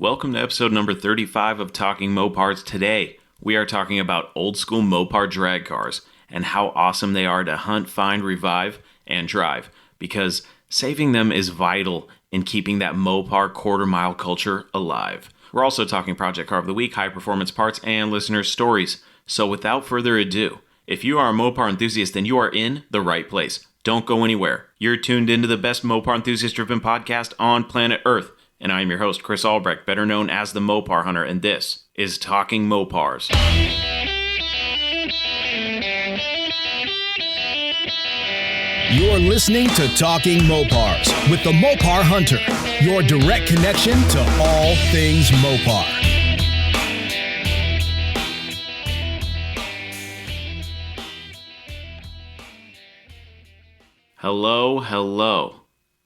Welcome to episode number 35 of Talking Mopars. Today, we are talking about old school Mopar drag cars and how awesome they are to hunt, find, revive, and drive, because saving them is vital in keeping that Mopar quarter-mile culture alive. We're also talking Project Car of the Week, high-performance parts, and listener stories. So without further ado, if you are a Mopar enthusiast, then you are in the right place. Don't go anywhere. You're tuned into the best Mopar enthusiast-driven podcast on planet Earth. And I am your host, Chris Albrecht, better known as the Mopar Hunter, and this is Talking Mopars. You're listening to Talking Mopars with the Mopar Hunter, your direct connection to all things Mopar. Hello.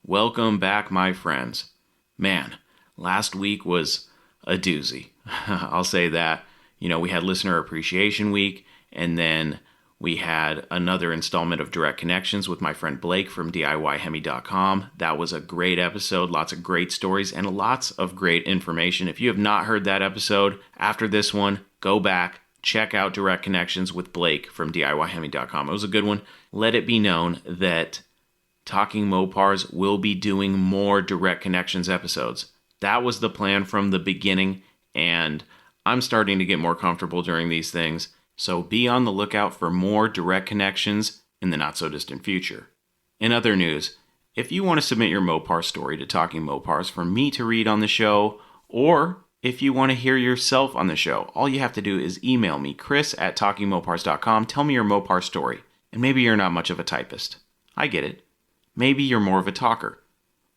Welcome back, my friends. Man, last week was a doozy. I'll say that. You know, we had Listener Appreciation Week, and then we had another installment of Direct Connections with my friend Blake from DIYHemi.com. That was a great episode, lots of great stories, and lots of great information. If you have not heard that episode, after this one, go back, check out Direct Connections with Blake from DIYHemi.com. It was a good one. Let it be known that Talking Mopars will be doing more Direct Connections episodes. That was the plan from the beginning, and I'm starting to get more comfortable during these things. So be on the lookout for more Direct Connections in the not-so-distant future. In other news, if you want to submit your Mopar story to Talking Mopars for me to read on the show, or if you want to hear yourself on the show, all you have to do is email me, chris@talkingmopars.com. Tell me your Mopar story. And maybe you're not much of a typist. I get it. Maybe you're more of a talker.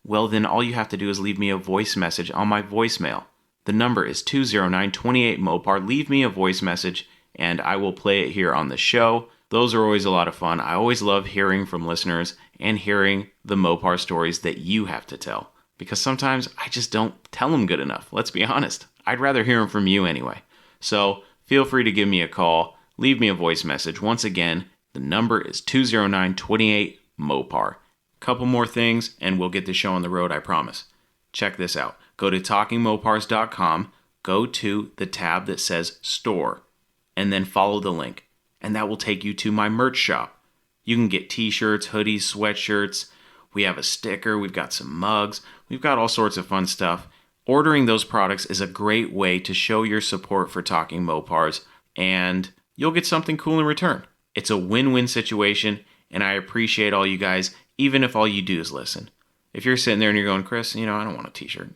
Well, then all you have to do is leave me a voice message on my voicemail. The number is 209-28-MOPAR. Leave me a voice message, and I will play it here on the show. Those are always a lot of fun. I always love hearing from listeners and hearing the Mopar stories that you have to tell, because sometimes I just don't tell them good enough. Let's be honest. I'd rather hear them from you anyway. So feel free to give me a call. Leave me a voice message. Once again, the number is 209-28-MOPAR. Couple more things, and we'll get the show on the road, I promise. Check this out. Go to TalkingMopars.com, go to the tab that says Store, and then follow the link, and that will take you to my merch shop. You can get t-shirts, hoodies, sweatshirts. We have a sticker. We've got some mugs. We've got all sorts of fun stuff. Ordering those products is a great way to show your support for Talking Mopars, and you'll get something cool in return. It's a win-win situation, and I appreciate all you guys, even if all you do is listen. If you're sitting there and you're going, Chris, I don't want a t-shirt.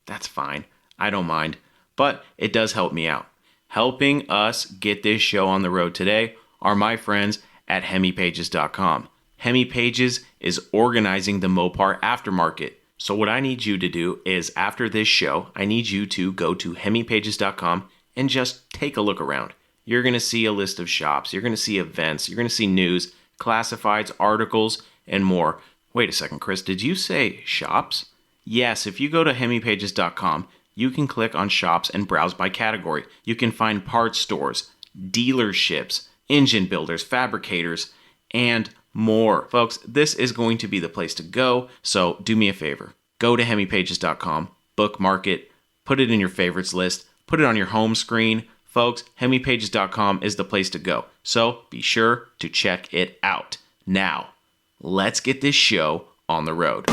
That's fine. I don't mind. But it does help me out. Helping us get this show on the road today are my friends at HemiPages.com. HemiPages is organizing the Mopar aftermarket. So what I need you to do is, after this show, I need you to go to HemiPages.com and just take a look around. You're going to see a list of shops. You're going to see events. You're going to see news, classifieds, articles, and more. Wait a second, Chris, did you say shops? Yes, if you go to HemiPages.com, you can click on shops and browse by category. You can find parts stores, dealerships, engine builders, fabricators, and more. Folks, this is going to be the place to go, so do me a favor. Go to HemiPages.com, bookmark it, put it in your favorites list, put it on your home screen. Folks, HemiPages.com is the place to go, so be sure to check it out. Now, let's get this show on the road.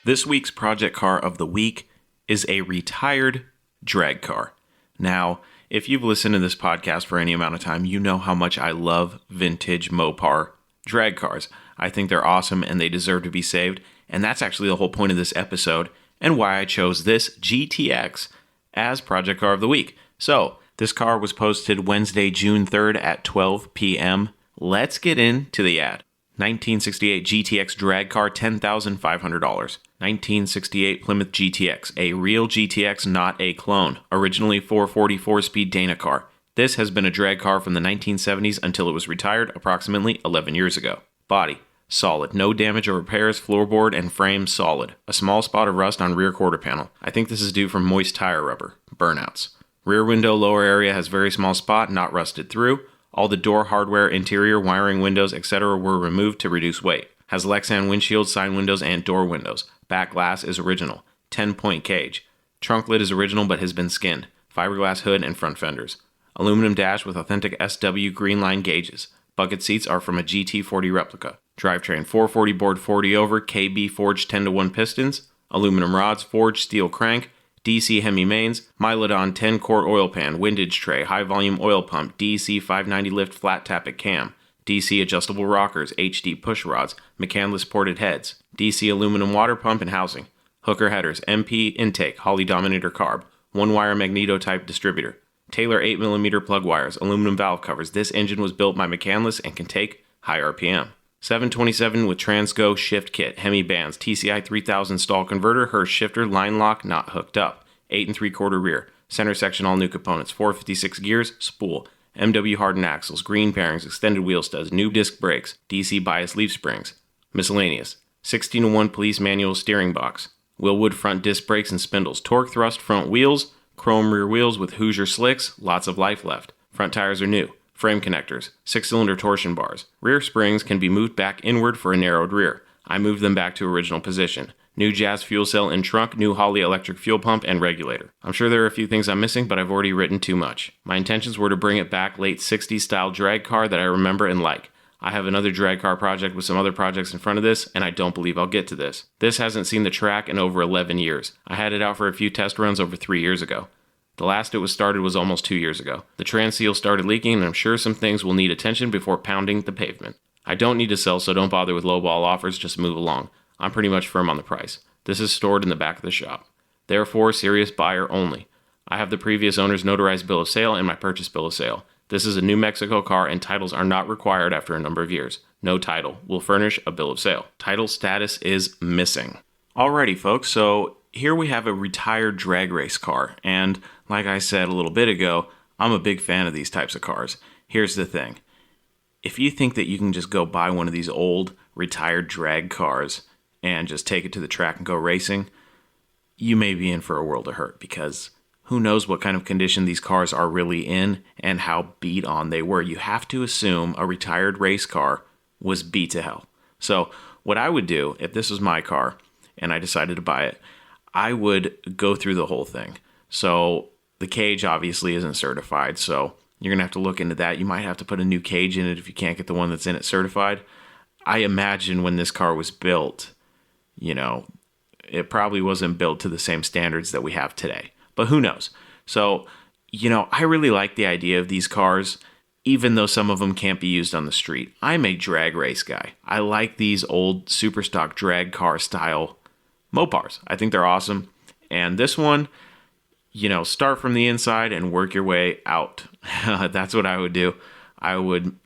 This week's Project Car of the Week is a retired drag car. Now, if you've listened to this podcast for any amount of time, you know how much I love vintage Mopar drag cars. I think they're awesome and they deserve to be saved. And that's actually the whole point of this episode and why I chose this GTX as Project Car of the Week. So, this car was posted Wednesday, June 3rd at 12 p.m. Let's get into the ad. 1968 GTX drag car, $10,500. 1968 Plymouth GTX, a real GTX, not a clone. Originally 444-speed Dana car. This has been a drag car from the 1970s until it was retired approximately 11 years ago. Body, solid. No damage or repairs. Floorboard and frame solid. A small spot of rust on rear quarter panel. I think this is due from moist tire rubber. Burnouts. Rear window lower area has very small spot, not rusted through. All the door hardware, interior, wiring, windows, etc. were removed to reduce weight. Has Lexan windshield, side windows, and door windows. Back glass is original. 10-point cage. Trunk lid is original but has been skinned. Fiberglass hood and front fenders. Aluminum dash with authentic SW green line gauges. Bucket seats are from a GT40 replica. Drivetrain 440 bored 40 over, KB forged 10-to-1 pistons. Aluminum rods, forged steel crank. DC Hemi mains, Mylodon 10-quart oil pan, windage tray, high-volume oil pump, DC 590 lift flat tappet cam, DC adjustable rockers, HD push rods, McCandless ported heads, DC aluminum water pump and housing, hooker headers, MP intake, Holley Dominator carb, one-wire magneto-type distributor, Taylor 8mm plug wires, aluminum valve covers. This engine was built by McCandless and can take high RPM. 727 with Transgo shift kit, Hemi bands, TCI 3000 stall converter, Hurst shifter, line lock, not hooked up. 8 3/4 rear, center section all new components, 456 gears, spool, MW hardened axles, green pairings, extended wheel studs, new disc brakes, DC bias leaf springs. Miscellaneous. 16-to-1 police manual steering box, Willwood front disc brakes and spindles, torque thrust front wheels, chrome rear wheels with Hoosier slicks, lots of life left. Front tires are new. Frame connectors, 6-cylinder torsion bars. Rear springs can be moved back inward for a narrowed rear. I moved them back to original position. New Jazz fuel cell in trunk, new Holley electric fuel pump, and regulator. I'm sure there are a few things I'm missing, but I've already written too much. My intentions were to bring it back late 60s style drag car that I remember and like. I have another drag car project with some other projects in front of this, and I don't believe I'll get to this. This hasn't seen the track in over 11 years. I had it out for a few test runs over 3 years ago. The last it was started was almost 2 years ago. The trans seal started leaking, and I'm sure some things will need attention before pounding the pavement. I don't need to sell, so don't bother with lowball offers, just move along. I'm pretty much firm on the price. This is stored in the back of the shop. Therefore, serious buyer only. I have the previous owner's notarized bill of sale and my purchase bill of sale. This is a New Mexico car and titles are not required after a number of years. No title. Will furnish a bill of sale. Title status is missing. Alrighty, folks, so here we have a retired drag race car, and like I said a little bit ago, I'm a big fan of these types of cars. Here's the thing. If you think that you can just go buy one of these old retired drag cars and just take it to the track and go racing, you may be in for a world of hurt, because who knows what kind of condition these cars are really in and how beat on they were. You have to assume a retired race car was beat to hell. So what I would do if this was my car and I decided to buy it, I would go through the whole thing. So the cage obviously isn't certified, so you're going to have to look into that. You might have to put a new cage in it if you can't get the one that's in it certified. I imagine when this car was built, it probably wasn't built to the same standards that we have today. But who knows? So, I really like the idea of these cars, even though some of them can't be used on the street. I'm a drag race guy. I like these old super stock drag car style Mopars. I think they're awesome. And this one, start from the inside and work your way out. That's what I would do. I would,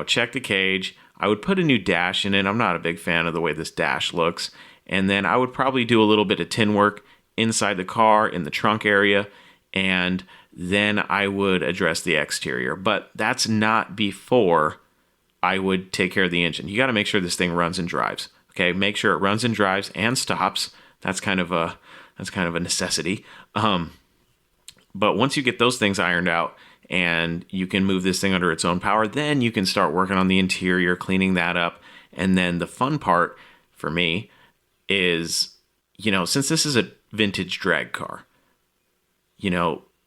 check the cage. I would put a new dash in it. I'm not a big fan of the way this dash looks. And then I would probably do a little bit of tin work inside the car in the trunk area. And then I would address the exterior. But that's not before I would take care of the engine. You got to make sure this thing runs and drives. Okay, make sure it runs and drives and stops. That's kind of a necessity. But once you get those things ironed out and you can move this thing under its own power, then you can start working on the interior, cleaning that up. And then the fun part for me is, since this is a vintage drag car,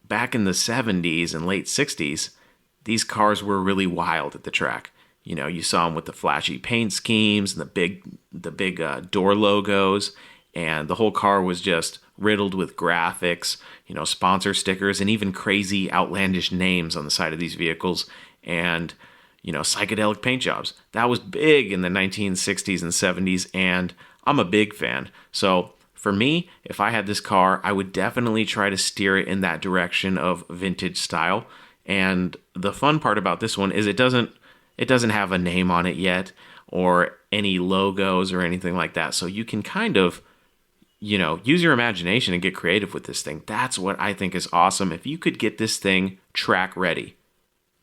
back in the 70s and late 60s, these cars were really wild at the track. You saw them with the flashy paint schemes and the big door logos, and the whole car was just riddled with graphics, sponsor stickers, and even crazy outlandish names on the side of these vehicles, and psychedelic paint jobs. That was big in the 1960s and 70s, and I'm a big fan. So for me, if I had this car, I would definitely try to steer it in that direction of vintage style. And the fun part about this one is it doesn't have a name on it yet or any logos or anything like that. So you can kind of, use your imagination and get creative with this thing. That's what I think is awesome. If you could get this thing track ready,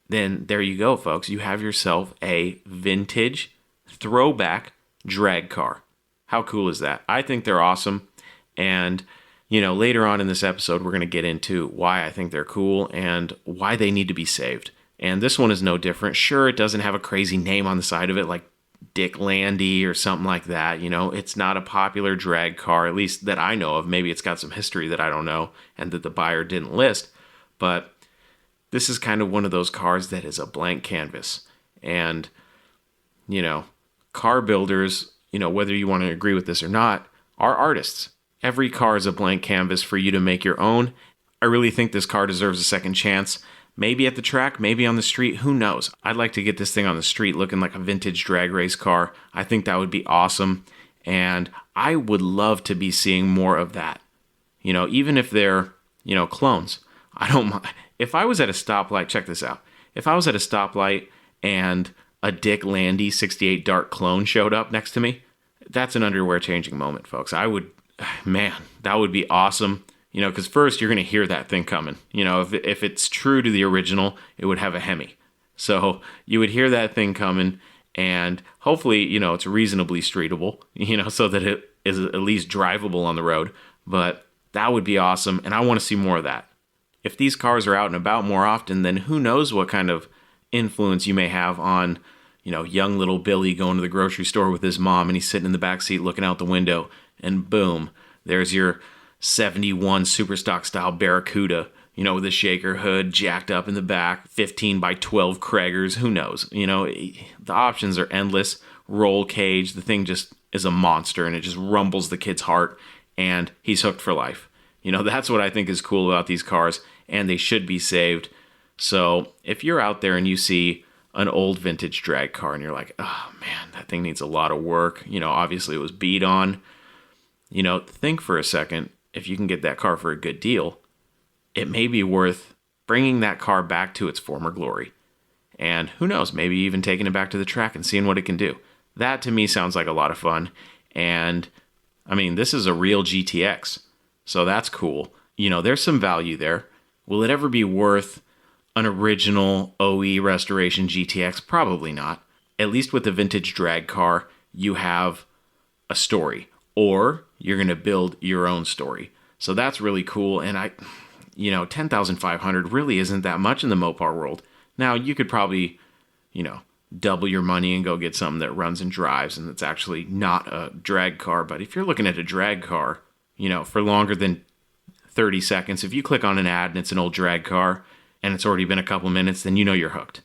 then there you go, folks. You have yourself a vintage throwback drag car. How cool is that? I think they're awesome. And, later on in this episode, we're going to get into why I think they're cool and why they need to be saved. And this one is no different. Sure, it doesn't have a crazy name on the side of it like, Dick Landy or something like that. It's not a popular drag car, at least that I know of. Maybe it's got some history that I don't know and that the buyer didn't list. But this is kind of one of those cars that is a blank canvas. And, car builders, whether you want to agree with this or not, are artists. Every car is a blank canvas for you to make your own. I really think this car deserves a second chance. Maybe at the track, maybe on the street, who knows? I'd like to get this thing on the street looking like a vintage drag race car. I think that would be awesome. And I would love to be seeing more of that. Even if they're, clones. I don't mind. If I was at a stoplight, check this out. If I was at a stoplight and a Dick Landy 68 Dart clone showed up next to me, that's an underwear changing moment, folks. That would be awesome. Because first you're going to hear that thing coming. If it's true to the original, it would have a Hemi. So you would hear that thing coming, and hopefully, it's reasonably streetable, so that it is at least drivable on the road. But that would be awesome, and I want to see more of that. If these cars are out and about more often, then who knows what kind of influence you may have on, young little Billy going to the grocery store with his mom, and he's sitting in the back seat looking out the window, and boom, there's your 71 Superstock style Barracuda, with a shaker hood jacked up in the back, 15 by 12 Kraggers, who knows? The options are endless. Roll cage, the thing just is a monster, and it just rumbles the kid's heart, and he's hooked for life. That's what I think is cool about these cars, and they should be saved. So if you're out there and you see an old vintage drag car and you're like, oh man, that thing needs a lot of work, obviously it was beat on, think for a second. If you can get that car for a good deal, it may be worth bringing that car back to its former glory. And who knows, maybe even taking it back to the track and seeing what it can do. That to me sounds like a lot of fun. And this is a real GTX. So that's cool. There's some value there. Will it ever be worth an original OE restoration GTX? Probably not. At least with the vintage drag car, you have a story. Or you're going to build your own story. So that's really cool. And $10,500 really isn't that much in the Mopar world. Now, you could probably, double your money and go get something that runs and drives and that's actually not a drag car. But if you're looking at a drag car, for longer than 30 seconds, if you click on an ad and it's an old drag car and it's already been a couple minutes, then you're hooked.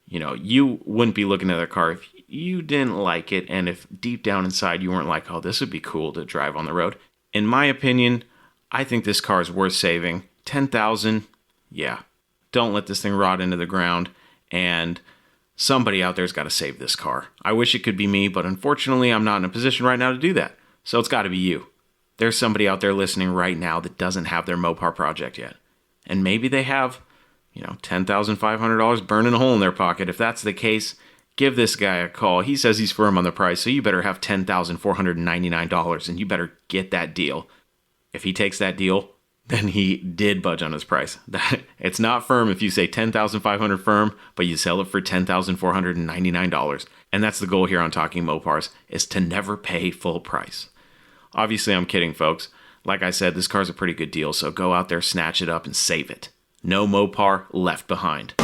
You wouldn't be looking at a car if you didn't like it, and if deep down inside you weren't like, oh, this would be cool to drive on the road. In my opinion, I think this car is worth saving. $10,000, yeah. Don't let this thing rot into the ground, and somebody out there's got to save this car. I wish it could be me, but unfortunately I'm not in a position right now to do that. So it's got to be you. There's somebody out there listening right now that doesn't have their Mopar project yet. And maybe they have, $10,500 burning a hole in their pocket. If that's the case, give this guy a call. He says he's firm on the price, so you better have $10,499, and you better get that deal. If he takes that deal, then he did budge on his price. It's not firm if you say $10,500 firm, but you sell it for $10,499. And that's the goal here on Talking Mopars, is to never pay full price. Obviously, I'm kidding, folks. Like I said, this car's a pretty good deal, so go out there, snatch it up, and save it. No Mopar left behind.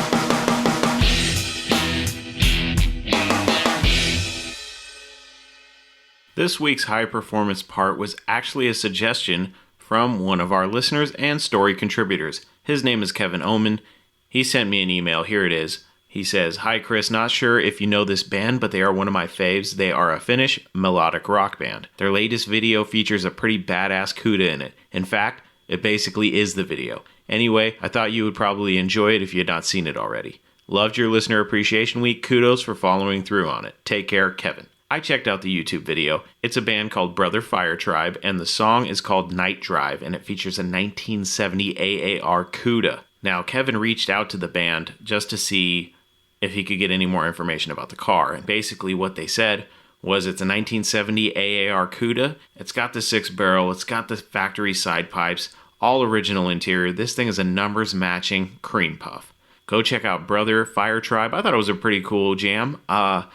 This week's high performance part was actually a suggestion from one of our listeners and story contributors. His name is Kevin Oman. He sent me an email. Here it is. He says, "Hi Chris, not sure if you know this band, but they are one of my faves. They are a Finnish melodic rock band. Their latest video features a pretty badass CUDA in it. In fact, it basically is the video. Anyway, I thought you would probably enjoy it if you had not seen it already. Loved your Listener Appreciation Week. Kudos for following through on it. Take care, Kevin." I checked out the YouTube video. It's a band called Brother Fire Tribe, and the song is called Night Drive, and it features a 1970 AAR CUDA. Now, Kevin reached out to the band just to see if he could get any more information about the car, and basically what they said was it's a 1970 AAR CUDA. It's got the 6-barrel, it's got the factory side pipes, all original interior. This thing is a numbers matching cream puff. Go check out Brother Fire Tribe. I thought it was a pretty cool jam. I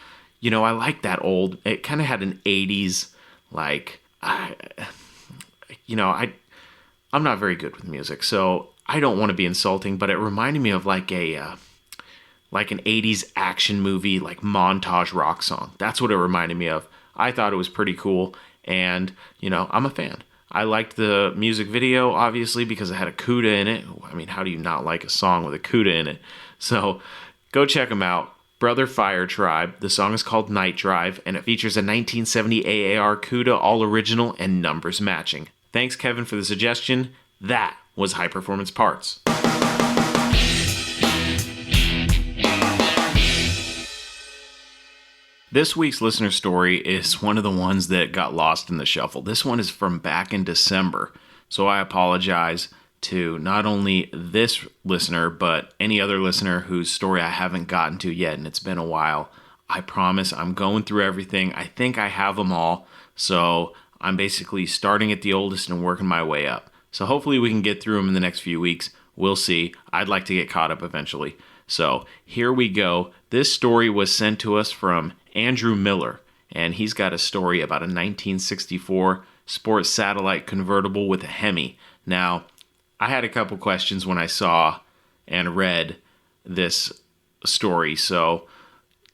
like that old, it kind of had an 80s, I'm not very good with music, so I don't want to be insulting, but it reminded me of like a like an 80s action movie, like montage rock song. That's what it reminded me of. I thought it was pretty cool, and, I'm a fan. I liked the music video, obviously, because it had a CUDA in it. I mean, how do you not like a song with a CUDA in it? So go check them out. Brother Fire Tribe. The song is called Night Drive, and it features a 1970 AAR CUDA, all original and numbers matching. Thanks, Kevin, for the suggestion. That was High Performance Parts. This week's listener story is one of the ones that got lost in the shuffle. This one is from back in December, so I apologize to not only this listener, but any other listener whose story I haven't gotten to yet, and it's been a while. I promise I'm going through everything. I think I have them all, so I'm basically starting at the oldest and working my way up. So hopefully we can get through them in the next few weeks. We'll see. I'd like to get caught up eventually. So here we go. This story was sent to us from Andrew Miller, and he's got a story about a 1964 sports satellite convertible with a Hemi. Now, I had a couple questions when I saw and read this story, so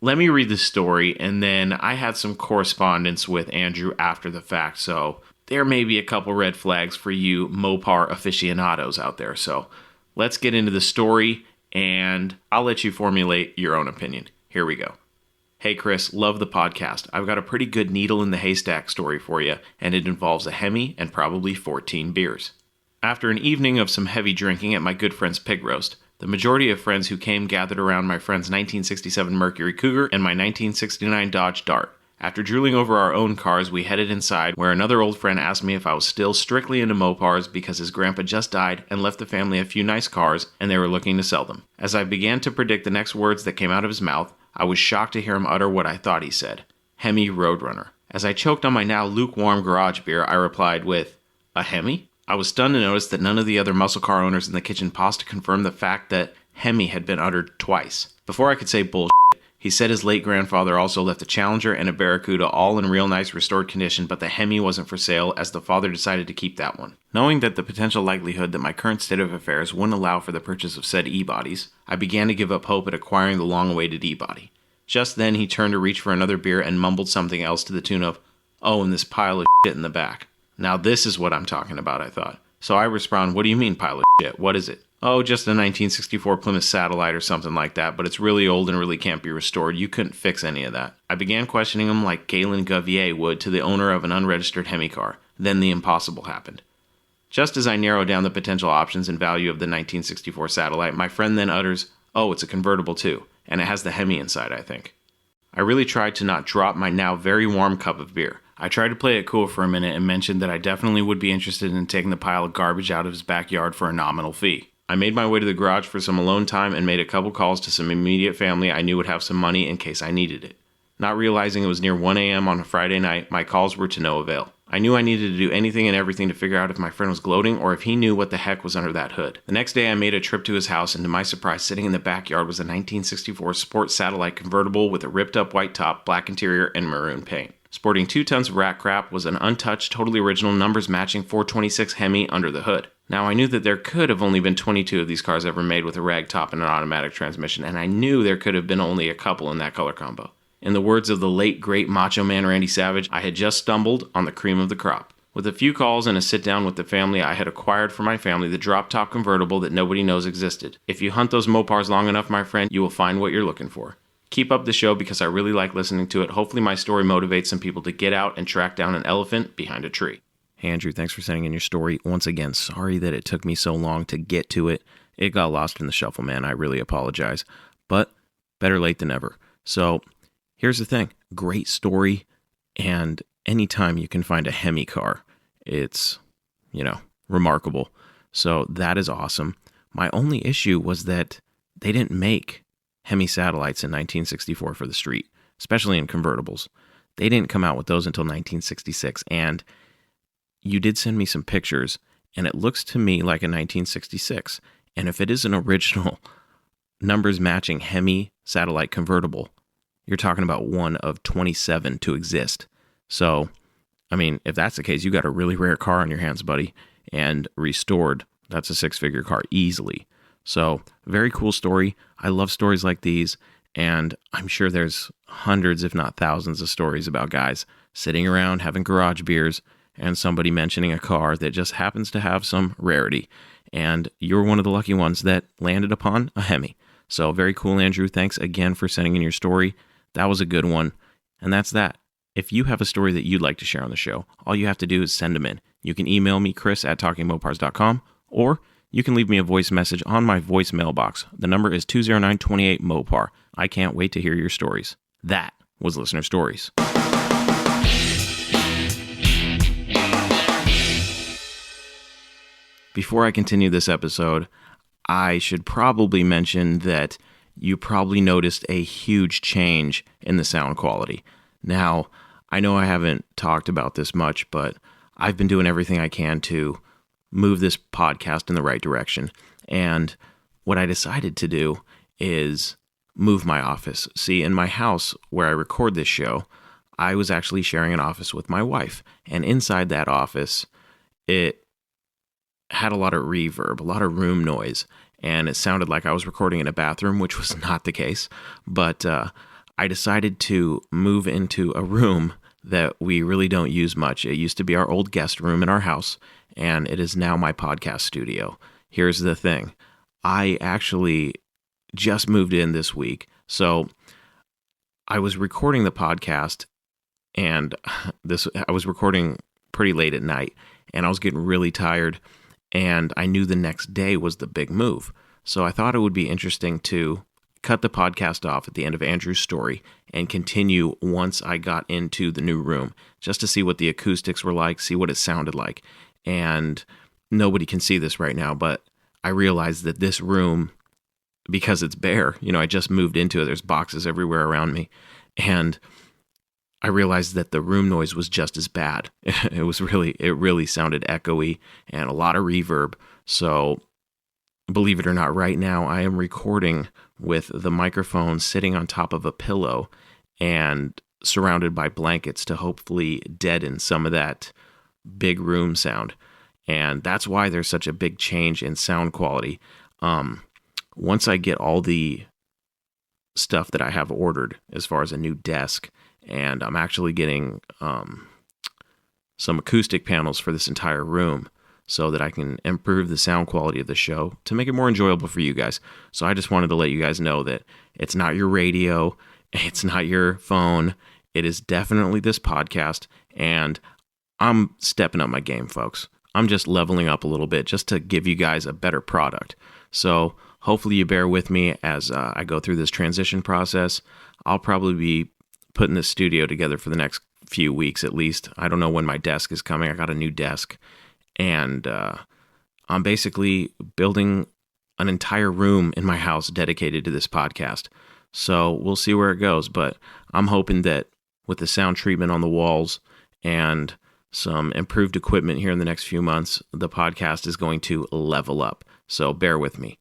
let me read the story, and then I had some correspondence with Andrew after the fact, so there may be a couple red flags for you Mopar aficionados out there. So let's get into the story, and I'll let you formulate your own opinion. Here we go. Hey Chris, love the podcast. I've got a pretty good needle in the haystack story for you, and it involves a Hemi and probably 14 beers. After an evening of some heavy drinking at my good friend's pig roast, the majority of friends who came gathered around my friend's 1967 Mercury Cougar and my 1969 Dodge Dart. After drooling over our own cars, we headed inside, where another old friend asked me if I was still strictly into Mopars because his grandpa just died and left the family a few nice cars, and they were looking to sell them. As I began to predict the next words that came out of his mouth, I was shocked to hear him utter what I thought he said. Hemi Roadrunner. As I choked on my now lukewarm garage beer, I replied with, "A Hemi?" I was stunned to notice that none of the other muscle car owners in the kitchen paused to confirm the fact that Hemi had been uttered twice. Before I could say bullshit, he said his late grandfather also left a Challenger and a Barracuda all in real nice restored condition, but the Hemi wasn't for sale as the father decided to keep that one. Knowing that the potential likelihood that my current state of affairs wouldn't allow for the purchase of said e-bodies, I began to give up hope at acquiring the long-awaited e-body. Just then he turned to reach for another beer and mumbled something else to the tune of, "Oh, and this pile of shit in the back." Now this is what I'm talking about, I thought. So I respond, "What do you mean pile of shit? What is it?" "Oh, just a 1964 Plymouth Satellite or something like that, but it's really old and really can't be restored. You couldn't fix any of that." I began questioning him like Galen Govier would to the owner of an unregistered Hemi car. Then the impossible happened. Just as I narrowed down the potential options and value of the 1964 Satellite, my friend then utters, "Oh, it's a convertible too, and it has the Hemi inside, I think." I really tried to not drop my now very warm cup of beer. I tried to play it cool for a minute and mentioned that I definitely would be interested in taking the pile of garbage out of his backyard for a nominal fee. I made my way to the garage for some alone time and made a couple calls to some immediate family I knew would have some money in case I needed it. Not realizing it was near 1 a.m. on a Friday night, my calls were to no avail. I knew I needed to do anything and everything to figure out if my friend was gloating or if he knew what the heck was under that hood. The next day I made a trip to his house, and to my surprise, sitting in the backyard was a 1964 Sport Satellite convertible with a ripped up white top, black interior, and maroon paint. Sporting 2 tons of rat crap was an untouched, totally original, numbers matching 426 Hemi under the hood. Now I knew that there could have only been 22 of these cars ever made with a rag top and an automatic transmission, and I knew there could have been only a couple in that color combo. In the words of the late great Macho Man Randy Savage, I had just stumbled on the cream of the crop. With a few calls and a sit down with the family, I had acquired for my family the drop top convertible that nobody knows existed. If you hunt those Mopars long enough, my friend, you will find what you're looking for. Keep up the show because I really like listening to it. Hopefully my story motivates some people to get out and track down an elephant behind a tree. Hey Andrew, thanks for sending in your story. Once again, sorry that it took me so long to get to it. It got lost in the shuffle, man. I really apologize. But better late than never. So here's the thing. Great story. And anytime you can find a Hemi car, it's, remarkable. So that is awesome. My only issue was that they didn't make Hemi satellites in 1964 for the street, especially in convertibles. They didn't come out with those until 1966, and you did send me some pictures, and it looks to me like a 1966. And if it is an original numbers matching Hemi satellite convertible, you're talking about one of 27 to exist. So, if that's the case, you got a really rare car on your hands, buddy, and restored, that's a 6-figure car easily. So, very cool story. I love stories like these, and I'm sure there's hundreds, if not thousands, of stories about guys sitting around having garage beers and somebody mentioning a car that just happens to have some rarity. And you're one of the lucky ones that landed upon a Hemi. So, very cool, Andrew. Thanks again for sending in your story. That was a good one. And that's that. If you have a story that you'd like to share on the show, all you have to do is send them in. You can email me, chris@talkingmopars.com, or you can leave me a voice message on my voicemail box. The number is 209-28-MOPAR. I can't wait to hear your stories. That was Listener Stories. Before I continue this episode, I should probably mention that you probably noticed a huge change in the sound quality. Now, I know I haven't talked about this much, but I've been doing everything I can to move this podcast in the right direction. And what I decided to do is move my office. See, in my house where I record this show, I was actually sharing an office with my wife. And inside that office, it had a lot of reverb, a lot of room noise. And it sounded like I was recording in a bathroom, which was not the case. But I decided to move into a room that we really don't use much. It used to be our old guest room in our house, and it is now my podcast studio. Here's the thing. I actually just moved in this week. So I was recording the podcast, and I was recording pretty late at night, and I was getting really tired. And I knew the next day was the big move. So I thought it would be interesting to cut the podcast off at the end of Andrew's story and continue once I got into the new room, just to see what the acoustics were like, see what it sounded like. And nobody can see this right now, but I realized that this room, because it's bare, I just moved into it, there's boxes everywhere around me. And I realized that the room noise was just as bad. It really sounded echoey and a lot of reverb. So believe it or not, right now I am recording with the microphone sitting on top of a pillow and surrounded by blankets to hopefully deaden some of that big room sound. And that's why there's such a big change in sound quality. Once I get all the stuff that I have ordered as far as a new desk, and I'm actually getting some acoustic panels for this entire room so that I can improve the sound quality of the show to make it more enjoyable for you guys. So I just wanted to let you guys know that it's not your radio, it's not your phone, it is definitely this podcast, and I'm stepping up my game, folks. I'm just leveling up a little bit just to give you guys a better product. So hopefully you bear with me as I go through this transition process. I'll probably be putting this studio together for the next few weeks at least. I don't know when my desk is coming. I got a new desk, and I'm basically building an entire room in my house dedicated to this podcast. So we'll see where it goes, but I'm hoping that with the sound treatment on the walls and some improved equipment here in the next few months, the podcast is going to level up. So bear with me.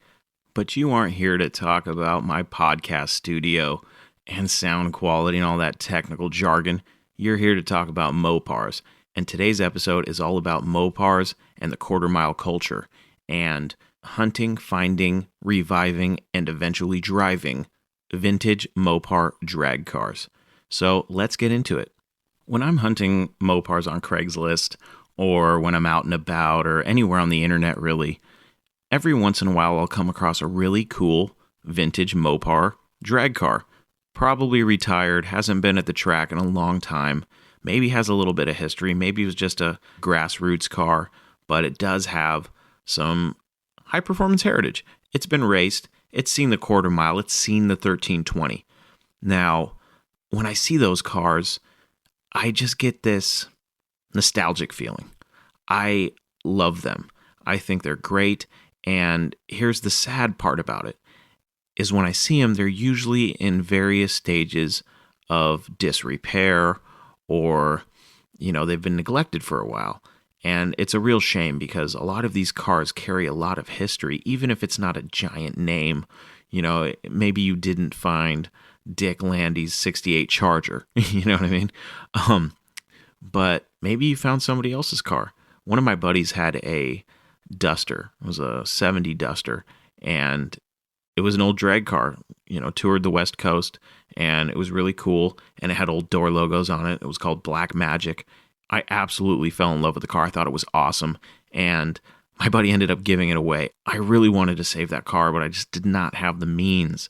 But you aren't here to talk about my podcast studio and sound quality and all that technical jargon. You're here to talk about Mopars. And today's episode is all about Mopars and the quarter-mile culture, and hunting, finding, reviving, and eventually driving vintage Mopar drag cars. So let's get into it. When I'm hunting Mopars on Craigslist, or when I'm out and about, or anywhere on the internet really, every once in a while I'll come across a really cool vintage Mopar drag car. Probably retired, hasn't been at the track in a long time, maybe has a little bit of history, maybe it was just a grassroots car, but it does have some high-performance heritage. It's been raced, it's seen the quarter mile, it's seen the 1320. Now, when I see those cars, I just get this nostalgic feeling. I love them. I think they're great, and here's the sad part about it. Is when I see them, they're usually in various stages of disrepair, or, they've been neglected for a while. And it's a real shame because a lot of these cars carry a lot of history, even if it's not a giant name. Maybe you didn't find Dick Landy's 68 Charger, you know what I mean? But maybe you found somebody else's car. One of my buddies had a Duster. It was a 70 Duster. And it was an old drag car, toured the West Coast, and it was really cool. And it had old door logos on it. It was called Black Magic. I absolutely fell in love with the car. I thought it was awesome. And my buddy ended up giving it away. I really wanted to save that car, but I just did not have the means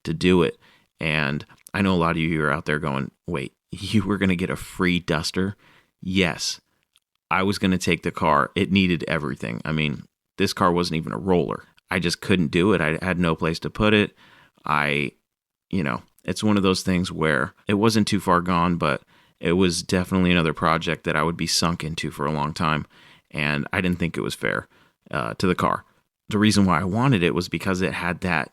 to do it. And I know a lot of you are out there going, wait, you were going to get a free Duster? Yes, I was going to take the car. It needed everything. I mean, this car wasn't even a roller. I just couldn't do it. I had no place to put it. It's one of those things where it wasn't too far gone, but it was definitely another project that I would be sunk into for a long time. And I didn't think it was fair to the car. The reason why I wanted it was because it had that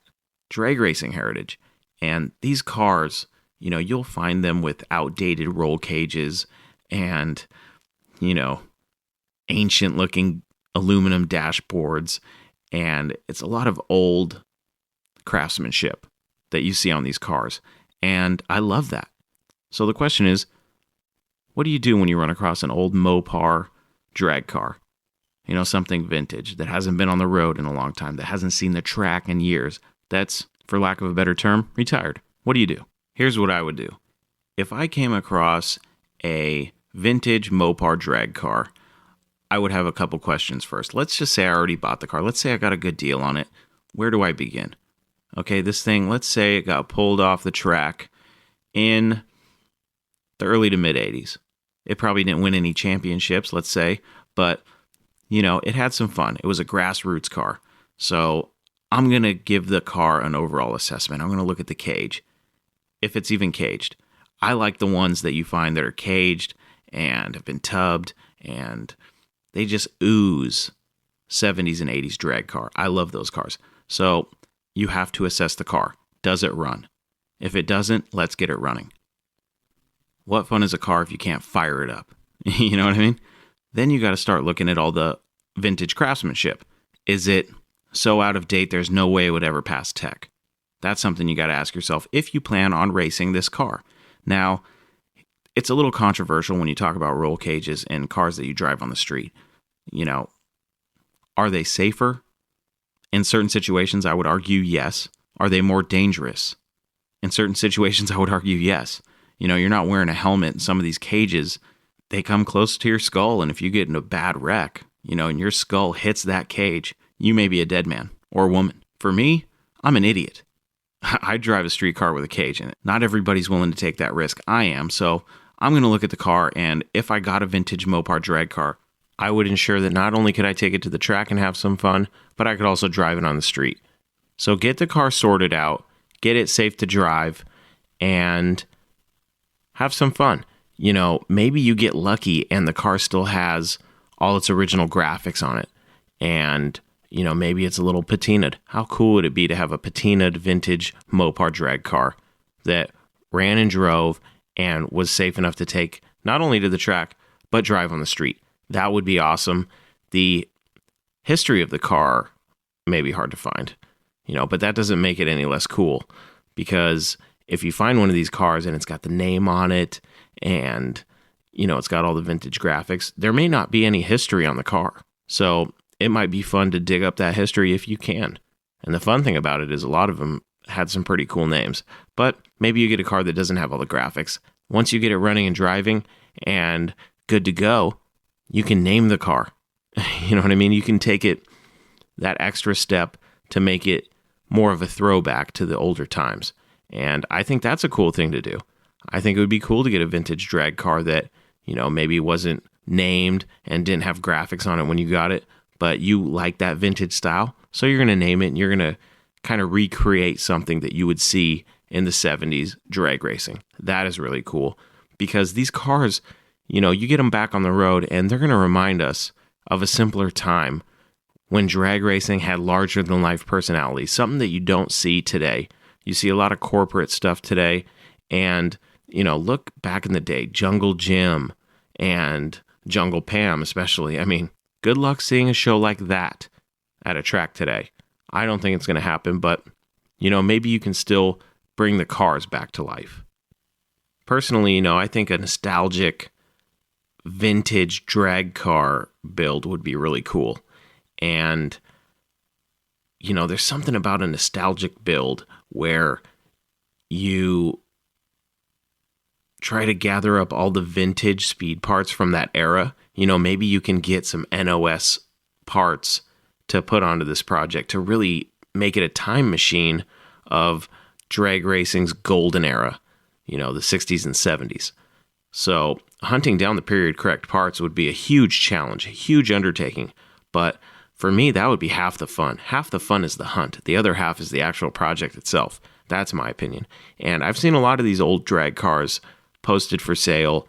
drag racing heritage. And these cars, you'll find them with outdated roll cages and, ancient looking aluminum dashboards. And it's a lot of old craftsmanship that you see on these cars. And I love that. So the question is, what do you do when you run across an old Mopar drag car? Something vintage that hasn't been on the road in a long time, that hasn't seen the track in years, that's, for lack of a better term, retired. What do you do? Here's what I would do. If I came across a vintage Mopar drag car, I would have a couple questions first. Let's just say I already bought the car. Let's say I got a good deal on it. Where do I begin? Okay, this thing, let's say it got pulled off the track in the early to mid 80s. It probably didn't win any championships, let's say, but it had some fun. It was a grassroots car. So I'm going to give the car an overall assessment. I'm going to look at the cage, if it's even caged. I like the ones that you find that are caged and have been tubbed, and they just ooze 70s and 80s drag car. I love those cars. So you have to assess the car. Does it run? If it doesn't, let's get it running. What fun is a car if you can't fire it up? You know what I mean? Then you got to start looking at all the vintage craftsmanship. Is it so out of date there's no way it would ever pass tech? That's something you got to ask yourself if you plan on racing this car. Now, it's a little controversial when you talk about roll cages and cars that you drive on the street. Are they safer? In certain situations, I would argue yes. Are they more dangerous? In certain situations, I would argue yes. You're not wearing a helmet in some of these cages. They come close to your skull, and if you get in a bad wreck, and your skull hits that cage, you may be a dead man or woman. For me, I'm an idiot. I drive a street car with a cage in it. Not everybody's willing to take that risk. I am, so I'm going to look at the car, and if I got a vintage Mopar drag car, I would ensure that not only could I take it to the track and have some fun, but I could also drive it on the street. So get the car sorted out, get it safe to drive, and have some fun. Maybe you get lucky and the car still has all its original graphics on it. And, maybe it's a little patinaed. How cool would it be to have a patinaed vintage Mopar drag car that ran and drove and was safe enough to take not only to the track, but drive on the street? That would be awesome. The history of the car may be hard to find, but that doesn't make it any less cool, because if you find one of these cars and it's got the name on it and, it's got all the vintage graphics, there may not be any history on the car. So it might be fun to dig up that history if you can. And the fun thing about it is a lot of them had some pretty cool names, but maybe you get a car that doesn't have all the graphics. Once you get it running and driving and good to go, you can name the car. You know what I mean? You can take it that extra step to make it more of a throwback to the older times. And I think that's a cool thing to do. I think it would be cool to get a vintage drag car that, maybe wasn't named and didn't have graphics on it when you got it, but you like that vintage style. So you're going to name it and you're going to kind of recreate something that you would see in the 70s drag racing. That is really cool, because these cars, you get them back on the road and they're going to remind us of a simpler time when drag racing had larger than life personality, something that you don't see today. You see a lot of corporate stuff today, and, look back in the day, Jungle Jim and Jungle Pam especially. I mean, good luck seeing a show like that at a track today. I don't think it's going to happen, but, maybe you can still bring the cars back to life. Personally, I think a nostalgic vintage drag car build would be really cool. And there's something about a nostalgic build where you try to gather up all the vintage speed parts from that era. Maybe you can get some NOS parts to put onto this project to really make it a time machine of drag racing's golden era, the 60s and 70s. So hunting down the period correct parts would be a huge challenge, a huge undertaking. But for me, that would be half the fun. Half the fun is the hunt. The other half is the actual project itself. That's my opinion. And I've seen a lot of these old drag cars posted for sale,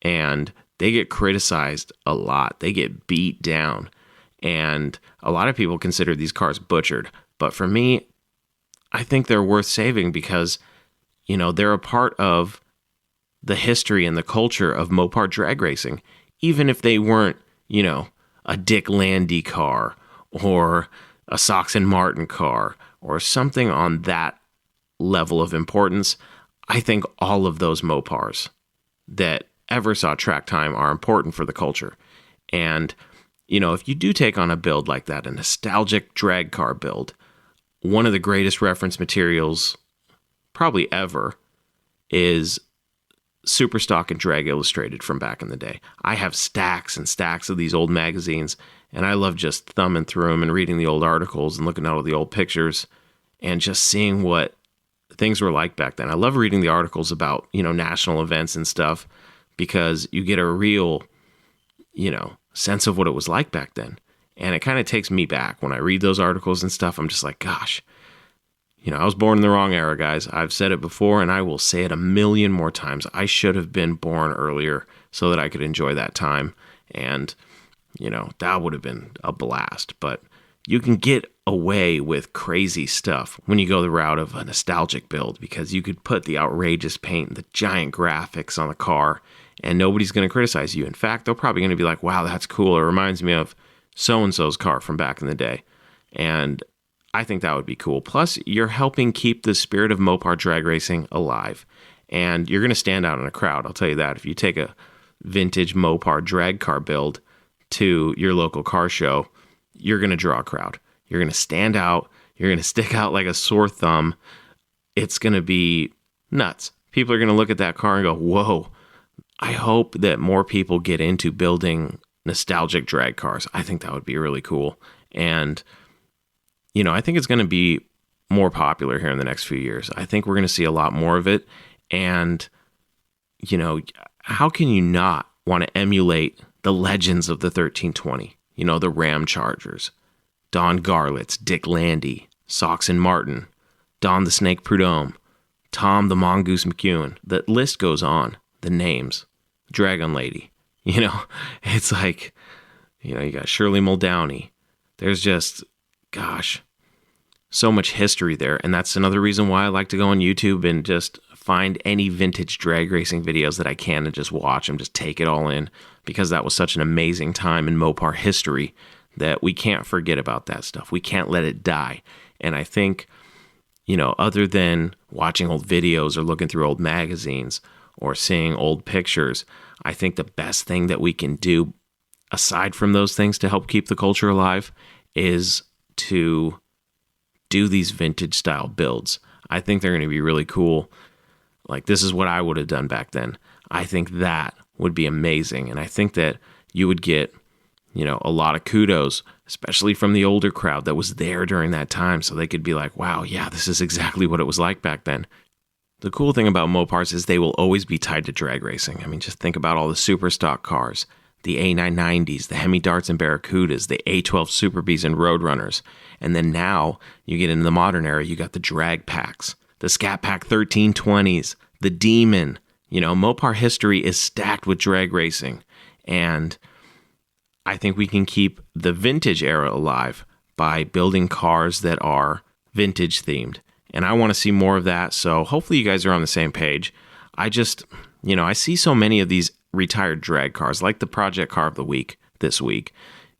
and they get criticized a lot. They get beat down. And a lot of people consider these cars butchered. But for me, I think they're worth saving because, they're a part of the history and the culture of Mopar drag racing. Even if they weren't, a Dick Landy car or a Sox and Martin car or something on that level of importance, I think all of those Mopars that ever saw track time are important for the culture. And, if you do take on a build like that, a nostalgic drag car build, one of the greatest reference materials probably ever is Superstock and Drag Illustrated from back in the day. I have stacks and stacks of these old magazines, and I love just thumbing through them and reading the old articles and looking at all the old pictures and just seeing what things were like back then. I love reading the articles about, national events and stuff because you get a real, sense of what it was like back then. And it kind of takes me back. When I read those articles and stuff, I'm just like, gosh, I was born in the wrong era, guys. I've said it before, and I will say it a million more times. I should have been born earlier so that I could enjoy that time. And, that would have been a blast. But you can get away with crazy stuff when you go the route of a nostalgic build because you could put the outrageous paint and the giant graphics on the car, and nobody's going to criticize you. In fact, they're probably going to be like, wow, that's cool. It reminds me of so-and-so's car from back in the day. And I think that would be cool. Plus, you're helping keep the spirit of Mopar drag racing alive. And you're going to stand out in a crowd, I'll tell you that. If you take a vintage Mopar drag car build to your local car show, you're going to draw a crowd. You're going to stand out. You're going to stick out like a sore thumb. It's going to be nuts. People are going to look at that car and go, whoa. I hope that more people get into building nostalgic drag cars. I think that would be really cool. And I think it's going to be more popular here in the next few years. I think we're going to see a lot more of it. And, how can you not want to emulate the legends of the 1320? The Ram Chargers, Don Garlits, Dick Landy, Sox and Martin, Don the Snake Prudhomme, Tom the Mongoose McEwen. The list goes on. The names. Dragon Lady. It's like, you got Shirley Muldowney. There's just, gosh, so much history there. And that's another reason why I like to go on YouTube and just find any vintage drag racing videos that I can and just watch them, just take it all in, because that was such an amazing time in Mopar history that we can't forget about that stuff. We can't let it die. And I think, other than watching old videos or looking through old magazines or seeing old pictures, I think the best thing that we can do, aside from those things to help keep the culture alive, is to do these vintage style builds. I think they're going to be really cool. Like, this is what I would have done back then. I think that would be amazing. And I think that you would get, a lot of kudos, especially from the older crowd that was there during that time. So they could be like, wow, yeah, this is exactly what it was like back then. The cool thing about Mopars is they will always be tied to drag racing. I mean, just think about all the super stock cars, the A990s, the Hemi Darts and Barracudas, the A12 Super Bs and Roadrunners. And then now you get into the modern era, you got the drag packs, the Scat Pack 1320s, the Demon. Mopar history is stacked with drag racing. And I think we can keep the vintage era alive by building cars that are vintage themed. And I want to see more of that. So hopefully you guys are on the same page. I just, I see so many of these retired drag cars, like the Project Car of the Week this week.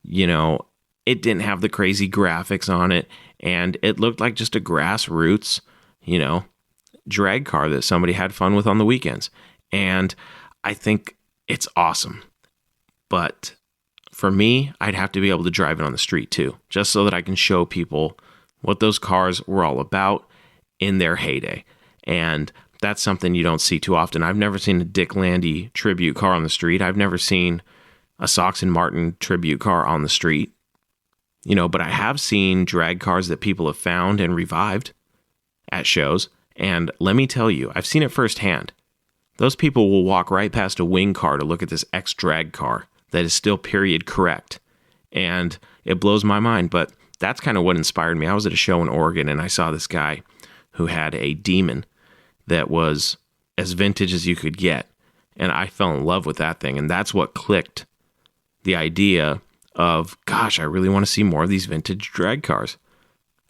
It didn't have the crazy graphics on it. And it looked like just a grassroots, drag car that somebody had fun with on the weekends. And I think it's awesome. But for me, I'd have to be able to drive it on the street too, just so that I can show people, what those cars were all about in their heyday. And that's something you don't see too often. I've never seen a Dick Landy tribute car on the street. I've never seen a Sox and Martin tribute car on the street. But I have seen drag cars that people have found and revived at shows. And let me tell you, I've seen it firsthand. Those people will walk right past a wing car to look at this ex-drag car that is still period correct. And it blows my mind, but that's kind of what inspired me. I was at a show in Oregon and I saw this guy who had a Demon that was as vintage as you could get. And I fell in love with that thing. And that's what clicked the idea of, gosh, I really want to see more of these vintage drag cars.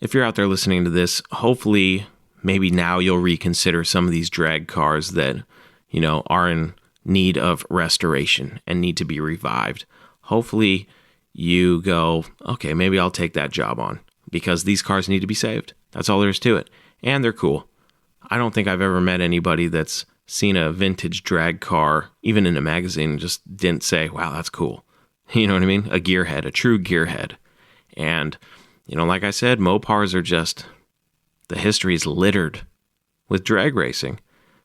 If you're out there listening to this, hopefully maybe now you'll reconsider some of these drag cars that, are in need of restoration and need to be revived. Hopefully you go, okay, maybe I'll take that job on because these cars need to be saved. That's all there is to it. And they're cool. I don't think I've ever met anybody that's seen a vintage drag car, even in a magazine, and just didn't say, wow, that's cool. You know what I mean? A gearhead, a true gearhead. And, like I said, Mopars are just, the history is littered with drag racing.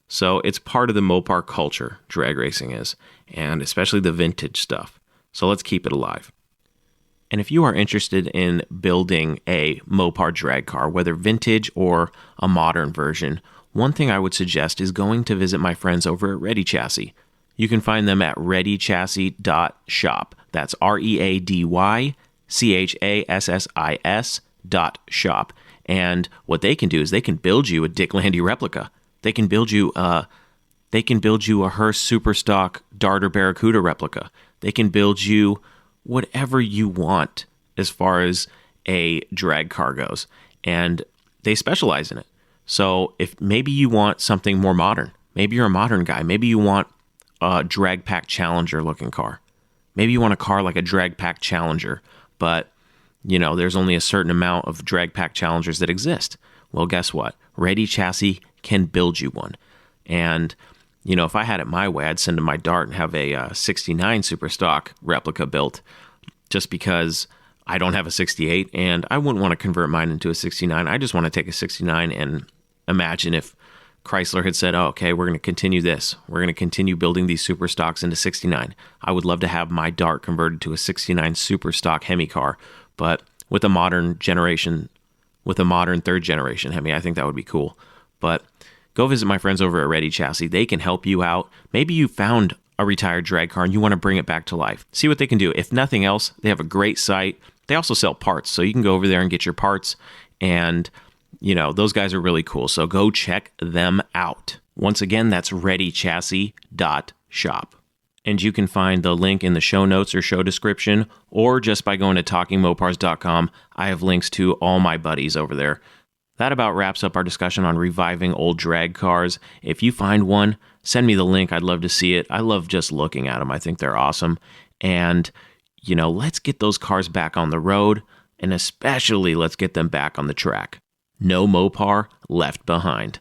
So it's part of the Mopar culture, drag racing is, and especially the vintage stuff. So let's keep it alive. And if you are interested in building a Mopar drag car, whether vintage or a modern version, one thing I would suggest is going to visit my friends over at ReadyChassis. You can find them at ReadyChassis.shop. That's ReadyChassis.shop. And what they can do is they can build you a Dick Landy replica. They can build you a Hearst Superstock Darter Barracuda replica. They can build you whatever you want as far as a drag car goes. And they specialize in it. So if maybe you want something more modern, maybe you're a modern guy, maybe you want a drag pack Challenger looking car. Maybe you want a car like a drag pack Challenger, but there's only a certain amount of drag pack Challengers that exist. Well, guess what? Ready Chassis can build you one. And, if I had it my way, I'd send to my Dart and have a 69 Superstock replica built just because I don't have a 68 and I wouldn't want to convert mine into a 69. I just want to take a 69 and imagine if Chrysler had said, oh, okay, we're going to continue this. We're going to continue building these Superstocks into 69. I would love to have my Dart converted to a 69 Superstock Hemi car, but with a modern generation, with a modern third generation Hemi, I think that would be cool. But go visit my friends over at Ready Chassis. They can help you out. Maybe you found a retired drag car and you want to bring it back to life. See what they can do. If nothing else, they have a great site. They also sell parts, so you can go over there and get your parts. And, those guys are really cool. So go check them out. Once again, that's ReadyChassis.shop. And you can find the link in the show notes or show description, or just by going to TalkingMopars.com. I have links to all my buddies over there. That about wraps up our discussion on reviving old drag cars. If you find one, send me the link. I'd love to see it. I love just looking at them. I think they're awesome. And, let's get those cars back on the road, and especially let's get them back on the track. No Mopar left behind.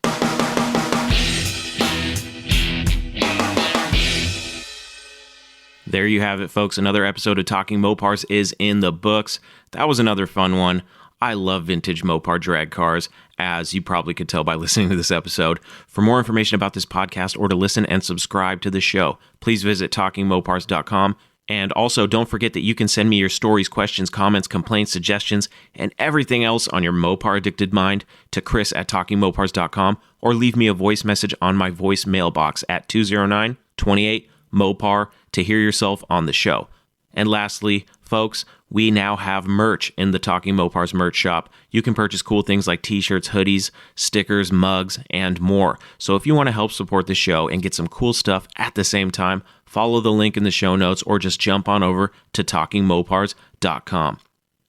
There you have it, folks. Another episode of Talking Mopars is in the books. That was another fun one. I love vintage Mopar drag cars, as you probably could tell by listening to this episode. For more information about this podcast or to listen and subscribe to the show, please visit TalkingMopars.com. And also, don't forget that you can send me your stories, questions, comments, complaints, suggestions, and everything else on your Mopar-addicted mind to Chris@TalkingMopars.com, or leave me a voice message on my voice mailbox at 209-28-MOPAR to hear yourself on the show. And lastly, folks, we now have merch in the Talking Mopars merch shop. You can purchase cool things like t-shirts, hoodies, stickers, mugs, and more. So if you want to help support the show and get some cool stuff at the same time, follow the link in the show notes or just jump on over to TalkingMopars.com.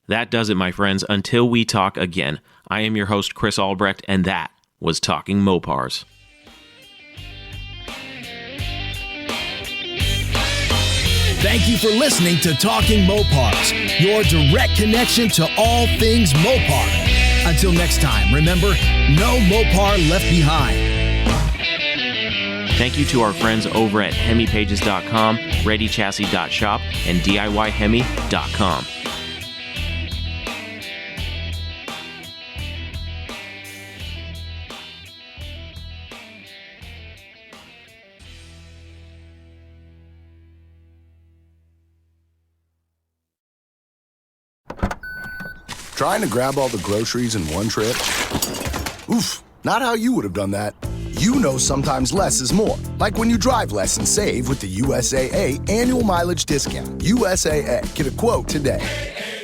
That does it, my friends. Until we talk again, I am your host, Chris Albrecht, and that was Talking Mopars. Thank you for listening to Talking Mopars, your direct connection to all things Mopar. Until next time, remember, no Mopar left behind. Thank you to our friends over at HemiPages.com, ReadyChassis.shop, and DIYHemi.com. Trying to grab all the groceries in one trip? Oof, not how you would have done that. You know sometimes less is more. Like when you drive less and save with the USAA annual mileage discount. USAA. Get a quote today.